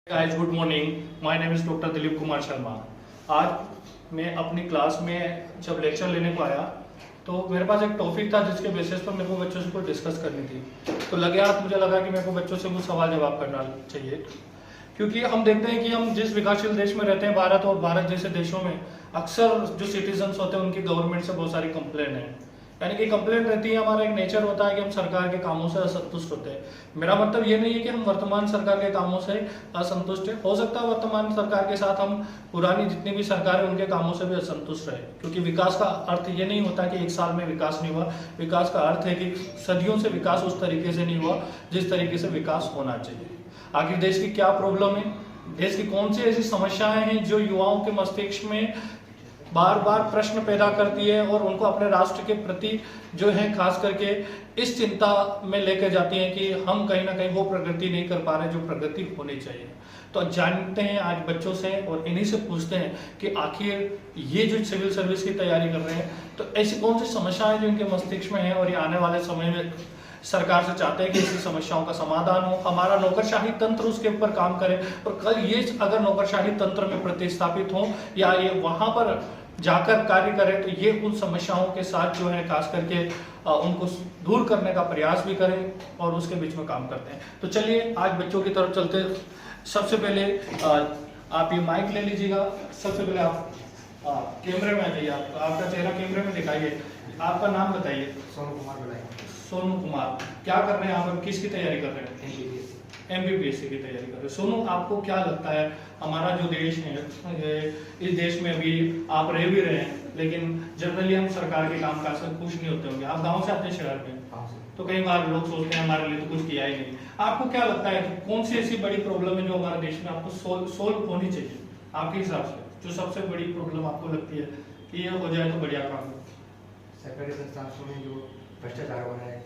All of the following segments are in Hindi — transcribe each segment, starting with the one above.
Guys good morning, my name is doctor Dilip Kumar Sharma. आज मैं अपनी क्लास में जब लेक्चर लेने को आया तो मेरे पास एक टॉपिक था जिसके बेसिस पर मेरे को बच्चों से कोई डिस्कस करनी थी। तो मुझे लगा कि मेरे को बच्चों से कुछ सवाल जवाब करना चाहिए, क्योंकि हम देखते हैं कि हम जिस विकासशील देश में रहते हैं, भारत और भारत जैसे देशों में, अक्सर जो सिटीजन्स होते हैं उनकी गवर्नमेंट से बहुत सारी कंप्लेन है। यानी कि कंप्लेंट रहती है, हमारा एक नेचर होता है कि हम सरकार के कामों से असंतुष्ट होते हैं। मेरा मतलब ये नहीं है कि हम वर्तमान सरकार के कामों से असंतुष्ट है, हो सकता है वर्तमान सरकार के साथ हम पुरानी जितनी भी सरकार है उनके कामों से भी असंतुष्ट रहे, क्योंकि विकास का अर्थ ये नहीं होता कि एक साल में विकास नहीं हुआ। विकास का अर्थ है कि सदियों से विकास उस तरीके से नहीं हुआ जिस तरीके से विकास होना चाहिए। आखिर देश की क्या प्रॉब्लम है, देश की कौन सी ऐसी समस्याएं हैं जो युवाओं के मस्तिष्क में बार बार प्रश्न पैदा करती है और उनको अपने राष्ट्र के प्रति जो है खास करके इस चिंता में लेकर जाती हैं कि हम कहीं ना कहीं वो प्रगति नहीं कर पा रहे जो प्रगति होनी चाहिए। तो जानते हैं आज बच्चों से और इन्हीं से पूछते हैं कि आखिर ये जो सिविल सर्विस की तैयारी कर रहे हैं तो ऐसी कौन सी समस्याएं जो इनके मस्तिष्क में है और ये आने वाले समय में सरकार से चाहते हैं कि ऐसी समस्याओं का समाधान हो, हमारा नौकरशाही तंत्र उसके ऊपर काम करे और कल ये अगर नौकरशाही तंत्र में प्रतिस्थापित हो या ये वहां पर जाकर कार्य करें तो ये उन समस्याओं के साथ जो है खास करके उनको दूर करने का प्रयास भी करें और उसके बीच में काम करते हैं। तो चलिए आज बच्चों की तरफ चलते। सबसे पहले आप ये माइक ले लीजिएगा। सबसे पहले आप कैमरे में आ जाइए, आपका चेहरा कैमरे में दिखाइए, आपका नाम बताइए। सोनू कुमार बताइए। सोनू कुमार, क्या कर रहे हैं आप, किसकी तैयारी कर रहे हैं? एमबीबीएससी की तैयारी कर रहे हैं। सोनू, आपको क्या लगता है हमारा जो देश है, इस देश में अभी आप रह भी रहे हैं, लेकिन जनरली हम सरकार के काम काज से खुश नहीं होते होंगे। आप गांव से आते हैं शहर में, तो कई बार लोग सोचते हैं हमारे लिए तो कुछ किया ही नहीं। आपको क्या लगता है कि कौन सी ऐसी बड़ी प्रॉब्लम है जो हमारे देश में आपको सोल्व होनी चाहिए आपके हिसाब से, जो सबसे बड़ी प्रॉब्लम आपको लगती है कि ये हो जाए तो बढ़िया काम हो? सरकारी संस्थानों में जो भ्रष्टाचार हो रहा है,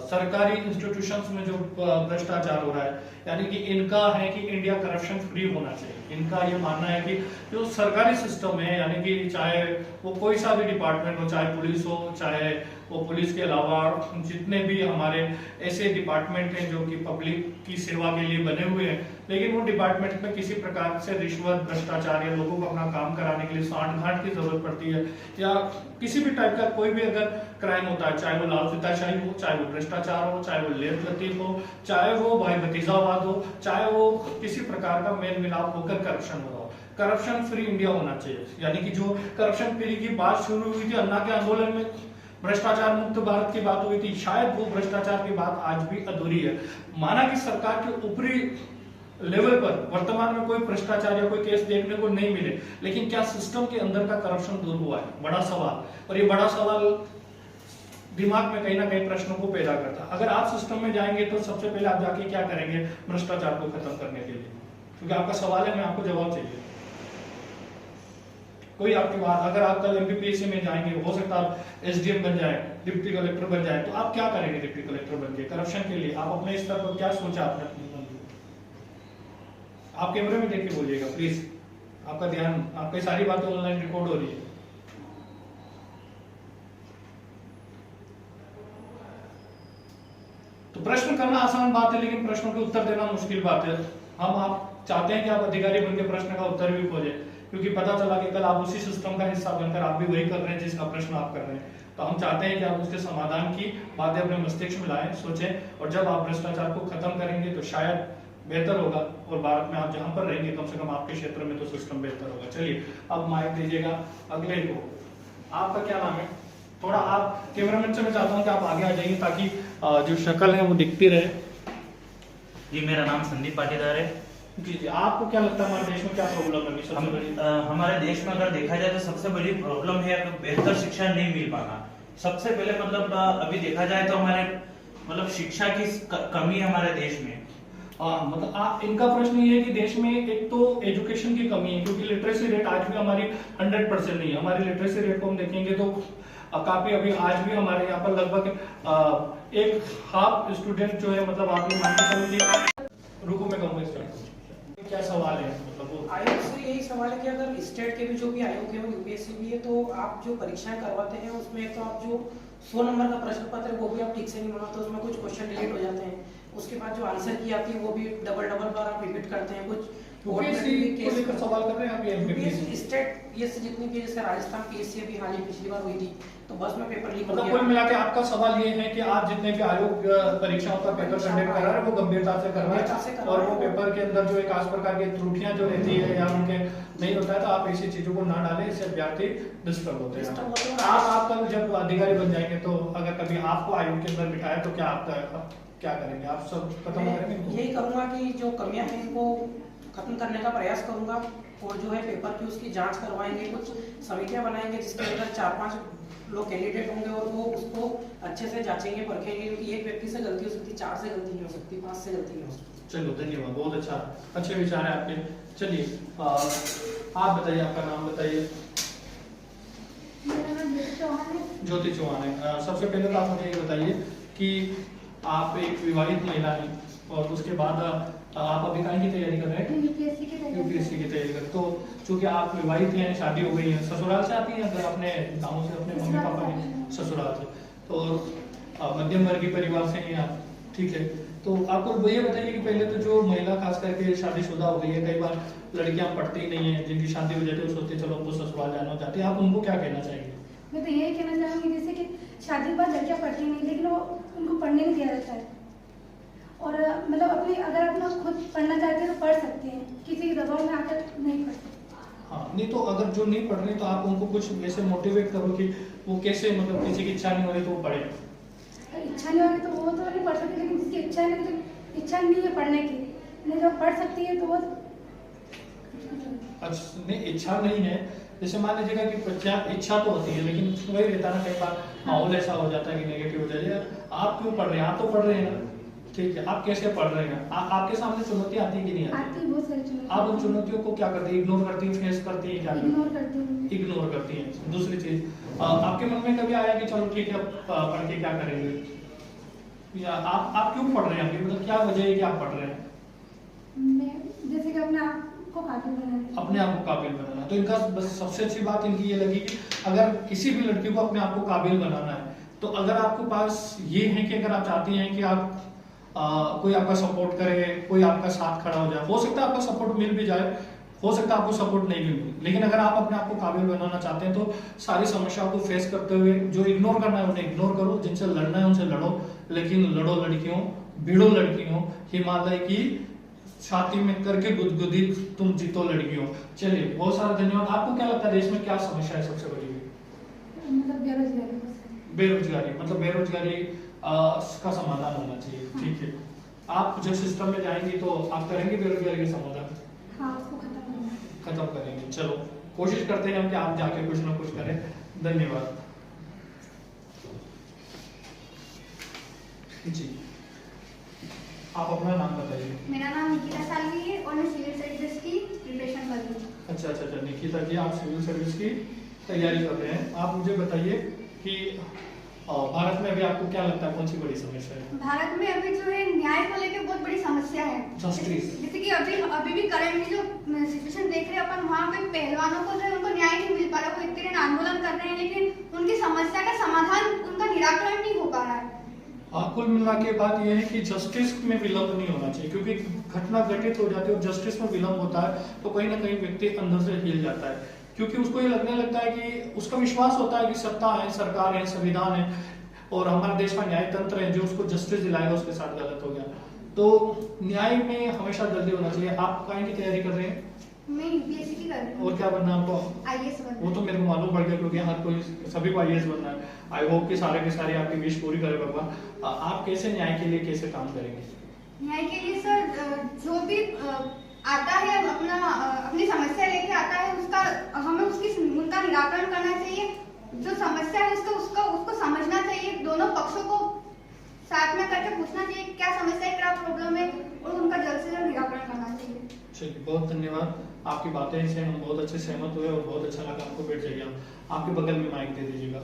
सरकारी इंस्टीट्यूशंस में जो भ्रष्टाचार हो रहा है, यानी कि इनका है कि इंडिया करप्शन फ्री होना चाहिए। इनका ये मानना है कि जो सरकारी सिस्टम है, यानी कि चाहे वो कोई सा भी डिपार्टमेंट हो, चाहे पुलिस हो, चाहे वो पुलिस के अलावा जितने भी हमारे ऐसे डिपार्टमेंट हैं जो कि पब्लिक की सेवा के लिए बने हुए हैं, लेकिन वो डिपार्टमेंट में किसी प्रकार से रिश्वत, भ्रष्टाचार या लोगों को अपना काम कराने के लिए सांठ-गांठ की जरूरत पड़ती है, या किसी भी टाइप का कोई भी अगर क्राइम होता है, चाहे वो लालफिताशाही हो, चाहे वो भ्रष्टाचार हो, चाहे वो लेट लतीफ हो, चाहे वो भाई भतीजावाद हो, चाहे वो किसी प्रकार का मेल मिलाप होकर करप्शन हो रहा हो, करप्शन फ्री इंडिया होना चाहिए। यानी कि जो करप्शन फ्री की बात शुरू हुई थी अन्ना के आंदोलन में, भ्रष्टाचार मुक्त भारत की बात हुई थी, शायद वो भ्रष्टाचार की बात आज भी अधूरी है। माना कि सरकार के ऊपरी लेवल पर वर्तमान में कोई भ्रष्टाचार या कोई केस देखने को नहीं मिले, लेकिन क्या सिस्टम के अंदर का करप्शन दूर हुआ है? बड़ा सवाल। और ये बड़ा सवाल दिमाग में कहीं ना कहीं प्रश्नों को पैदा करता है। अगर आप सिस्टम में जाएंगे तो सबसे पहले आप जाके क्या करेंगे भ्रष्टाचार को खत्म करने के लिए? क्योंकि आपका सवाल है, मैं आपको जवाब चाहिए। कोई आपकी बात, अगर आप कल एमपीपीएससी में जाएंगे, हो सकता है आप एसडीएम बन जाए, डिप्टी कलेक्टर बन जाए, तो आप क्या करेंगे डिप्टी कलेक्टर बन के करप्शन के लिए? आप अपने स्तर पर क्या सोचा आपने अपने मन में? आप कैमरे में देख के बोलिएगा प्लीज, आपका ध्यान, आपकी सारी बातें ऑनलाइन रिकॉर्ड हो रही है। तो प्रश्न करना आसान बात है, लेकिन प्रश्नों के उत्तर देना मुश्किल बात है। आप चाहते हैं कि आप अधिकारी बनकर प्रश्न का उत्तर भी खोजें, क्योंकि पता चला कि कल आप उसी सिस्टम का हिस्सा बनकर आप भी वही कर रहे हैं जिसका प्रश्न आप कर रहे हैं। तो हम चाहते हैं कि आप उसके समाधान की बातें अपने मस्तिष्क में लाएं, सोचें, और जब आप भ्रष्टाचार को खत्म करेंगे तो शायद बेहतर होगा, और भारत में आप जहां पर रहेंगे कम से कम आपके क्षेत्र में तो सिस्टम बेहतर होगा। चलिए अब माइक दीजिएगा अगले को। आपका क्या नाम है? थोड़ा आप कैमरामैन से मैं चाहता हूँ कि आप आगे आ जाइए ताकि जो शक्ल है वो दिखती रहे। जी, मेरा नाम संदीप पाटीदार है। जी जी, आपको क्या लगता है हमारे देश में क्या प्रॉब्लम है सबसे बड़ी? हमारे देश में अगर देखा जाए तो सबसे बड़ी प्रॉब्लम है बेहतर शिक्षा नहीं मिल पाना। सबसे पहले मतलब अभी देखा जाए तो हमारे मतलब शिक्षा की कमी है हमारे देश में। मतलब इनका प्रश्न ये है कि देश में एक तो एजुकेशन की कमी है, क्योंकि लिटरेसी रेट आज भी हमारी 100% नहीं है। हमारी लिटरेसी रेट को हम देखेंगे तो काफी अभी आज भी हमारे यहाँ पर लगभग एक हाफ स्टूडेंट जो है, मतलब आप ये मान के चलिए। रुको मैं कहूँगा स्टार्ट। क्या सवाल है? मतलब आयोग से यही सवाल है कि अगर स्टेट के भी जो भी आयोग है, वो यूपीएससी भी है, तो आप जो परीक्षाएं करवाते हैं उसमें तो आप जो 100 नंबर का प्रश्न पत्र है वो भी आप ठीक से नहीं बनाते, उसमें कुछ क्वेश्चन डिलीट हो जाते हैं, उसके बाद जो आंसर की आती है वो भी डबल बार आप रिपीट करते हैं। कुछ यूपीएससी को लेकर सवाल कर रहे हैं आप, यूपीएससी स्टेट पीएससी जितनी भी, जैसे राजस्थान पीएससी अभी हाल ही पिछली बार हुई थी तो बस में पेपर लीक हो मतलब गया। कुल मिला के आपका सवाल ये है कि आप जितने भी आयोग परीक्षाओं का पेपर कंडक्ट कर रहा है वो गंभीरता से कर रहा है, और वो पेपर के अंदर जो एक खास प्रकार की त्रुटियां जो रहती है या उनके नहीं होता है तो आप ऐसी चीजों को ना डालें, इससे अभ्यार्थी डिस्टर्ब होते हैं। आप कल जब अधिकारी बन जाएंगे तो अगर कभी आपको आयोग के अंदर बिठाया तो क्या करेंगे? आप सब खत्म करेंगे? यही करूंगा कि जो कमियां हैं इनको खत्म करने का प्रयास करूंगा, और जो है पेपर की उसकी जांच करवाएंगे, कुछ समितियां बनाएंगे जिसके अंदर 4-5 लोग कैंडिडेट होंगे और वो उसको अच्छे से जांचेंगे, परखेंगे, क्योंकि एक व्यक्ति से गलती हो सकती, 4 से गलती नहीं हो सकती, 5 से गलती नहीं हो सकती। चलो धन्यवाद, बहुत अच्छा, अच्छे विचार है आपके। चलिए आप बताइए, आपका नाम बताइए। मेरा नाम ज्योति चौहान है। सबसे पहले तो आप मुझे ये बताइए कि आप एक विवाहित महिला हैं और उसके बाद आप अभी कहीं की तैयारी कर रहे हैं? यूपीएससी की यूपीएससी की तैयारी कर। तो चूंकि आप विवाहित हैं, शादी हो गई है, ससुराल से आती हैं, अगर अपने गाँव से, अपने मम्मी पापा के ससुराल से, तो मध्यम वर्गीय परिवार से हैं आप, ठीक है। तो आपको ये बताइए कि पहले तो जो महिला खास करके शादीशुदा हो गई है, कई बार लड़कियां पढ़ती नहीं है, जिनकी शादी हो जाती है वो सोचते चलो हमको ससुराल जाना चाहती है, आप उनको क्या कहना चाहेंगे? मैं तो यही कहना चाहूँगी जैसे कि शादी के बाद लड़कियाँ पढ़ती नहीं, लेकिन वो उनको पढ़ने नहीं दिया जाता है, और मतलब अपनी अगर अपना खुद पढ़ना चाहते हैं तो पढ़ सकते हैं, किसी के दबाव में आकर नहीं पढ़ सकते। हाँ, नहीं तो अगर जो नहीं पढ़ रहे तो आप उनको कुछ ऐसे मोटिवेट करो कि वो कैसे, मतलब किसी की इच्छा नहीं हो रही तो वो पढ़े। इच्छा नहीं होगी तो वो तो नहीं पढ़ सकती, लेकिन जिसकी इच्छा नहीं है पढ़ने की, नहीं जो पढ़ सकती है तो वो अच्छा, नहीं इच्छा नहीं है, जैसे मान लीजिएगा कि बच्चा इच्छा तो होती है लेकिन वही रहता है ना, कई बार माहौल ऐसा हो जाता है कि नेगेटिव हो जाए, आप क्यों पढ़ रहे हैं? आप तो पढ़ रहे हैं ना, ठीक है, आप कैसे पढ़ रहे हैं? आपके सामने चुनौती आती है कि नहीं आती? बहुत सारी चुनौती। आप उन चुनौतियों को क्या करती है? इग्नोर करती है, फेस करती है, क्या इग्नोर करती हूँ। इग्नोर करती है। दूसरी चीज, आपके मन में कभी आया कि चलो ठीक है पढ़ के क्या करेंगे, या आप क्यों पढ़ रहे हैं? अभी मतलब क्या वजह है कि आप पढ़ रहे हैं? मैं जैसे कि अपने आप को काबिल बनाना, अपने आप को काबिल बनाना। तो इनका बस सबसे अच्छी बात इनकी ये लगी कि अगर किसी भी लड़की को अपने आप को काबिल बनाना है तो अगर आपके पास ये है कि अगर आप चाहती हैं कि आप कोई आपका सपोर्ट करे, कोई आपका साथ खड़ा हो जाए, हो सकता है आपका सपोर्ट मिल भी जाए, हो सकता है आपको सपोर्ट नहीं भी मिले, लेकिन अगर आप अपने आप को काबिल बनाना चाहते हैं तो सारी समस्याओं को फेस करते हुए जो इग्नोर करना है उन्हें इग्नोर करो, जिनसे लड़ना है उनसे लड़ो, लेकिन लड़ो लड़कियों, भिड़ो लड़कियों, हिमालय की छाती में करके गुदगुदी तुम जीतो लड़कियों। चलिए बहुत सारा धन्यवाद। आपको क्या लगता है देश में क्या समस्या है सबसे बड़ी? मतलब बेरोजगारी, मतलब बेरोजगारी का समाधान होना चाहिए, ठीक है। आप जब सिस्टम में जाएंगे तो आप करेंगे बेरोजगारी का समाधान? हाँ, उसको खत्म करेंगे। चलो कोशिश करते हैं हम कि आप जाके कुछ ना कुछ करें। धन्यवाद जी। आप अपना नाम बताइए। मेरा नाम निकिता सालवी है और मैं सिविल सर्विस की प्रिपरेशन कर रही हूँ। अच्छा, निकिता जी आप सिविल सर्विस की तैयारी कर रहे हैं। आप मुझे बताइए कि भारत में अभी आपको क्या लगता है कौन सी बड़ी समस्या है? भारत में अभी जो है न्याय को लेकर बहुत बड़ी समस्या है। जस्टिस, जैसे कि अभी भी करंटली जो सिचुएशन देख रहे हैं अपन, वहाँ पे पहलवानों को जो है उनको न्याय नहीं मिल पा रहा, वो इतने दिन आंदोलन कर रहे हैं लेकिन उनकी समस्या का समाधान, उनका निराकरण नहीं हो पा रहा है। कुल मिला के बात यह है कि जस्टिस में विलंब नहीं होना चाहिए, क्योंकि घटना घटित हो जाती है और जस्टिस में विलंब होता है तो कहीं ना कहीं व्यक्ति अंदर से हिल जाता है, क्योंकि उसको ये लगने लगता है कि उसका विश्वास होता है कि सत्ता है, सरकार है, संविधान है और हमारे देश का न्याय तंत्र है जो उसको जस्टिस दिलाएगा, उसके साथ गलत हो गया। तो न्याय में हमेशा जल्दी होना चाहिए। आप कहीं की तैयारी कर रहे हैं? मैं यूपीएससी की कर रही हूँ। और क्या बनना है आपको? आईएएस बनना। वो तो मेरे को मालूम पड़ गया, क्योंकि हर कोई, सभी को आईएएस बनना है। आई होप कि सारे के सारे आपकी विश पूरी करे भगवान। आप कैसे न्याय के लिए कैसे काम करेंगे? न्याय के लिए सर जो भी आता है अपनी समस्या लेके आता है, उसका हमें उनका निराकरण करना चाहिए। जो समस्या है उसको समझना चाहिए, दोनों पक्षों को साथ में करके पूछना चाहिए क्या समस्या है, क्या प्रॉब्लम है, और उनका जल्द से जल्द निराकरण करना चाहिए। चलिए बहुत धन्यवाद। आपकी बातें से हम बहुत अच्छे सहमत हुए और बहुत अच्छा लगा। आपको बैठ जाइए, आपके बगल में माइक दे दीजिएगा।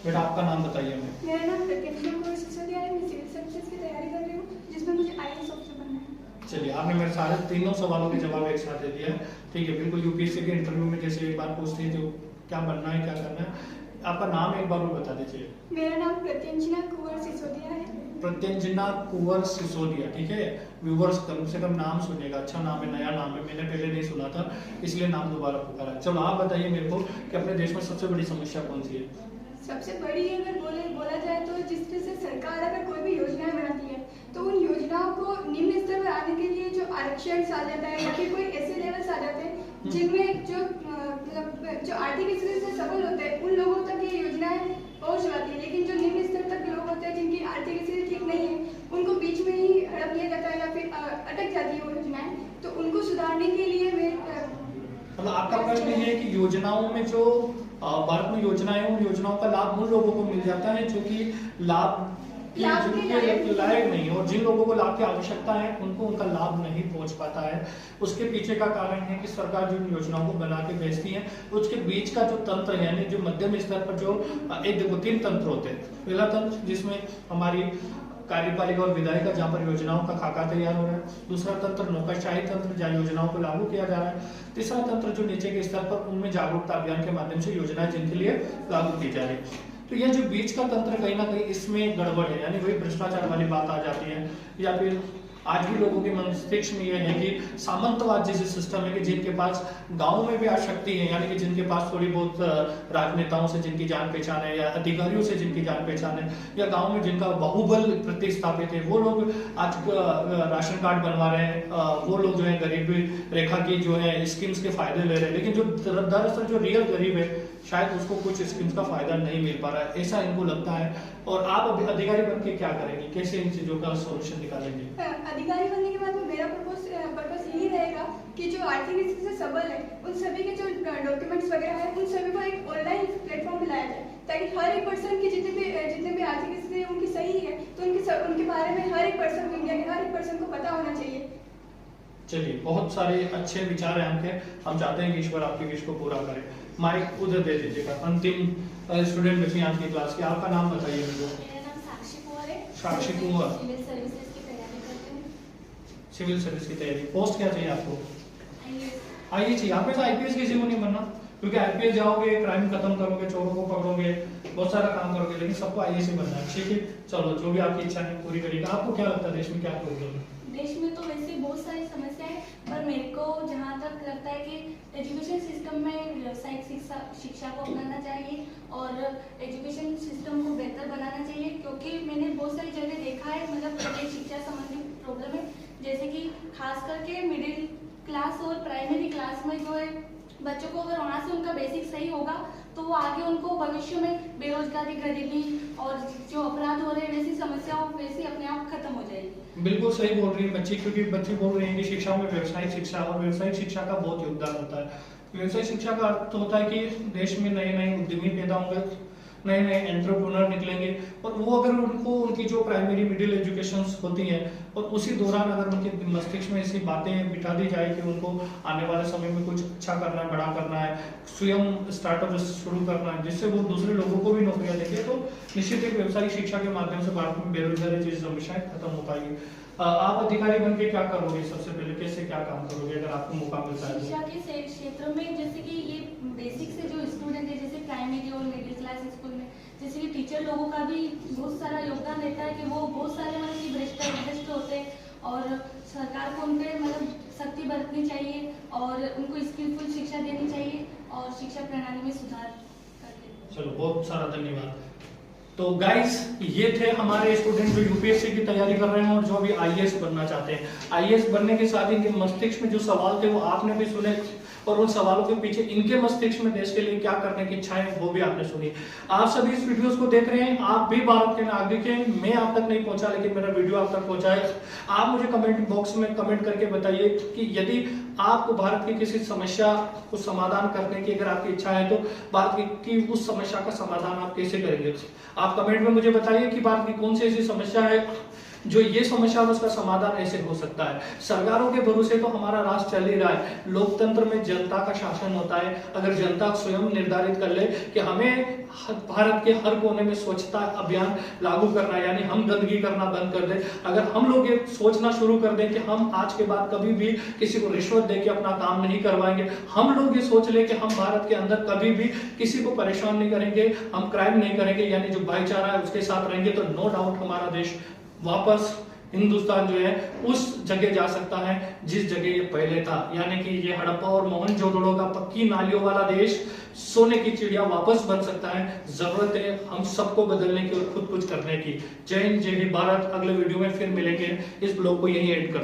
बेटा आपका नाम बताइए हमें। मेरा नाम प्रत्यंशा कुमार सिसोदिया है, मैं सिविल सर्विसेज की तैयारी कर रही हूँ जिसमें मुझे आईएएस ऑफिसर बनना है। चलिए आपने मेरे सारे तीनों सवालों के जवाब एक साथ दे दिया है, ठीक है। बिल्कुल यूपीएससी के इंटरव्यू में जैसे एक बार पूछते हैं जो क्या बनना है, क्या करना है। आपका नाम एक बार और बता दीजिए। मेरा नाम प्रत्यंशा कुमार सिसोदिया है, प्रत्यंजना कुंवर सिसोदिया, ठीक है। व्यूवर्स कम से कम नाम सुनिएगा, अच्छा नाम है, नया नाम है, मैंने पहले नहीं सुना था, इसलिए नाम दोबारा पुकारा। चलो आप बताइए मेरे को कि अपने देश में सबसे बड़ी समस्या कौन सी है? सबसे बड़ी अगर बोला जाए तो जिस तरह से सरकार अगर कोई भी योजनाएं बनाती है तो उन योजनाओं को निम्न स्तर पर आने के लिए जो आरक्षण आ जाता है या फिर कोई ऐसे लेवल्स आ जाते हैं जिनमें जो मतलब जो आर्थिक स्थिति से सबल होते हैं उन लोगों तक ये योजनाएं पहुंच जाती है, लेकिन जो निम्न स्तर तक लोग होते हैं जिनकी आर्थिक स्थिति ठीक नहीं है उनको बीच में ही हड़प लिया जाता है या फिर अटक जाती है वो योजनाएं। तो उनको सुधारने के लिए मतलब आपका प्रश्न ये है कि योजनाओं में जो भारत में योजनाएं, उन योजनाओं का लाभ उन लोगों को मिल जाता है जो कि लाभ के लायक नहीं है, और जिन लोगों को लाभ की आवश्यकता है उनको उनका लाभ नहीं पहुंच पाता है। उसके पीछे का कारण है कि सरकार जो योजनाओं को बना के भेजती है उसके बीच का जो तंत्र है, यानी जो मध्यम स्तर पर जो एक 3 तंत्र होते हैं। पहला तंत्र जिसमें हमारी कार्यपालिका और विधायिका, जहाँ पर योजनाओं का खाका तैयार हो रहा है। दूसरा तंत्र नौकरशाही तंत्र, जहाँ योजनाओं को लागू किया जा रहा है। तीसरा तंत्र जो नीचे के स्तर पर, उनमें जागरूकता अभियान के माध्यम से योजनाएं जिनके लिए लागू की जा रही है। तो यह जो बीच का तंत्र कहीं ना कहीं इसमें गड़बड़ है, यानी वही भ्रष्टाचार वाली बात आ जाती है। या फिर आज भी लोगों के मस्तिष्क में यह है कि सामंतवाद जैसे सिस्टम है कि जिनके पास गांव में भी आशक्ति है, यानी कि जिनके पास थोड़ी बहुत राजनेताओं से जिनकी जान पहचान है या अधिकारियों से जिनकी जान पहचान है या गांव में जिनका बाहुबल प्रतिस्थापित है, वो लोग आज राशन कार्ड बनवा रहे हैं, वो लोग जो है गरीबी रेखा की जो है स्कीम्स के फायदे ले रहे हैं। लेकिन जो दरअसल जो रियल गरीब है शायद उसको कुछ स्कीम्स का फायदा नहीं मिल पा रहा है, ऐसा इनको लगता है। और आप अभी अधिकारी बन के क्या करेंगे, कैसे इन चीजों का सोल्यूशन निकालेंगे? अधिकारी बनने के बाद मेरा पर्पस यही रहेगा कि जो आर्थिक स्थिति से सबल है उन सभी के जो डॉक्यूमेंट्स वगैरह है उन सभी को एक ऑनलाइन प्लेटफॉर्म पे लाया जाए, ताकि हर एक पर्सन की जितने भी आर्थिक स्थिति उनकी सही है तो उनके बारे में हर एक पर्सन को, इंडिया के हर एक पर्सन को पता होना चाहिए। चलिए, बहुत सारे अच्छे विचार हैं आपके, हम चाहते हैं कि ईश्वर आपकी विश को पूरा करे। माइक उधर दे दीजिएगा। अंतिम स्टूडेंट बची आज की क्लास की, आपका नाम बताइए मेरे को। मेरा नाम साक्षी कुंवर है। साक्षी कुंवर, सिविल सर्विसेज की तैयारी करती हूँ। सिविल सर्विस की तैयारी, पोस्ट क्या चाहिए आपको? IAS। आईएएस चाहिए। आप ऐसा आईपीएस किसी को नहीं बनना, क्योंकि आईपीएस जाओगे क्राइम खत्म करोगे, चोरों को पकड़ोगे, बहुत सारा काम करोगे, लेकिन सबको आईएएस ही बनना है। ठीक है, चलो जो भी आपकी इच्छा है पूरी करिएगा। आपको क्या लगता है देश में क्या प्रॉब्लम है? देश में तो वैसे बहुत सारी समस्याएं, पर मेरे को जहाँ तक लगता है कि एजुकेशन सिस्टम में व्यावसायिक शिक्षा को अपनाना चाहिए और एजुकेशन सिस्टम को बेहतर बनाना चाहिए, क्योंकि मैंने बहुत सारी जगह देखा है मतलब शिक्षा संबंधी प्रॉब्लम है, जैसे कि खास करके मिडिल क्लास और प्राइमरी क्लास में जो है बच्चों को अगर वहाँ से उनका बेसिक सही होगा तो वो आगे उनको भविष्य में बेरोजगारी, गरीबी और जो अपराध हो रहे हैं वैसी समस्याओं वैसी अपने आप खत्म हो जाएगी। बिल्कुल सही बोल रही है बच्ची, क्योंकि बच्ची बोल रही है कि शिक्षा में व्यावसायिक शिक्षा, और व्यावसायिक शिक्षा का बहुत योगदान होता है। व्यावसायिक शिक्षा का अर्थ होता है कि देश में नए नए उद्यमी पैदा होंगे, नए नए एंटरप्रेन्योर निकलेंगे, और वो अगर उनको उनकी जो प्राइमरी मिडिल एजुकेशन होती है और उसी दौरान अगर उनके मस्तिष्क में ऐसी बातें बिठा दी जाए कि उनको आने वाले समय में कुछ अच्छा करना है, बड़ा करना है, स्वयं स्टार्टअप शुरू करना है, जिससे वो दूसरे लोगों को भी नौकरियां देंगे, तो निश्चित एक व्यावसायिक शिक्षा के माध्यम से भारत में बेरोजगारी जैसी समस्याएं खत्म हो पाएगी। आप अधिकारी बन के क्या करोगे? सबसे पहले कैसे क्या काम करोगे अगर आपको मौका मिलता है? शिक्षा के क्षेत्र में जैसे कि ये बेसिक से जो स्टूडेंट है, जैसे प्राइमरी और मिडिल क्लास स्कूल में, जैसे कि टीचर लोगों का भी बहुत सारा योगदान रहता है कि वो बहुत सारे मतलब कि भ्रष्ट होते हैं, और सरकार को उन पर मतलब सख्ती बरतनी चाहिए और उनको स्किलफुल शिक्षा देनी चाहिए और शिक्षा प्रणाली में सुधार करके। चलो, बहुत सारा धन्यवाद। तो गाइस, ये थे हमारे स्टूडेंट जो यूपीएससी की तैयारी कर रहे हैं और जो भी आईएएस बनना चाहते हैं। आईएएस बनने के साथ इनके मस्तिष्क में जो सवाल थे वो आपने भी सुने, और उन सवालों के पीछे इनके मस्तिष्क में देश के लिए क्या करने की इच्छा है वो भी आपने सुनी। आप सभी इस वीडियोस को देख रहे हैं, आप भी भारत के नागरिक हैं। मैं आप तक नहीं पहुंचा, लेकिन मेरा वीडियो आप तक पहुंचा है। आप मुझे कमेंट बॉक्स में कमेंट करके बताइए कि यदि आपको भारत की किसी समस्या को समाधान करने की अगर आपकी इच्छा है तो भारत की उस समस्या का समाधान आप कैसे करेंगे। आप कमेंट में मुझे बताइए कि भारत की कौन सी ऐसी समस्या है जो ये समस्या है उसका समाधान ऐसे हो सकता है। सरकारों के भरोसे तो हमारा राष्ट्र चल ही रहा है। लोकतंत्र में जनता का शासन होता है। अगर जनता स्वयं निर्धारित कर ले कि हमें भारत के हर कोने में स्वच्छता अभियान लागू करना है, यानी हम गंदगी करना बंद कर दें, अगर हम लोग ये सोचना शुरू कर दें कि हम आज के बाद कभी भी किसी को रिश्वत देके अपना काम नहीं करवाएंगे, हम लोग ये सोच ले कि हम भारत के अंदर कभी भी किसी को परेशान नहीं करेंगे, हम क्राइम नहीं करेंगे, यानी जो भाईचारा है उसके साथ रहेंगे, तो नो डाउट हमारा देश वापस हिंदुस्तान जो है उस जगह जा सकता है जिस जगह ये पहले था, यानी कि ये हड़प्पा और मोहनजोदड़ो का पक्की नालियों वाला देश सोने की चिड़िया वापस बन सकता है। जरूरत है हम सबको बदलने की और खुद कुछ करने की। जय हिंद, जय भारत। अगले वीडियो में फिर मिलेंगे। इस ब्लॉग को यही एंड करते हैं।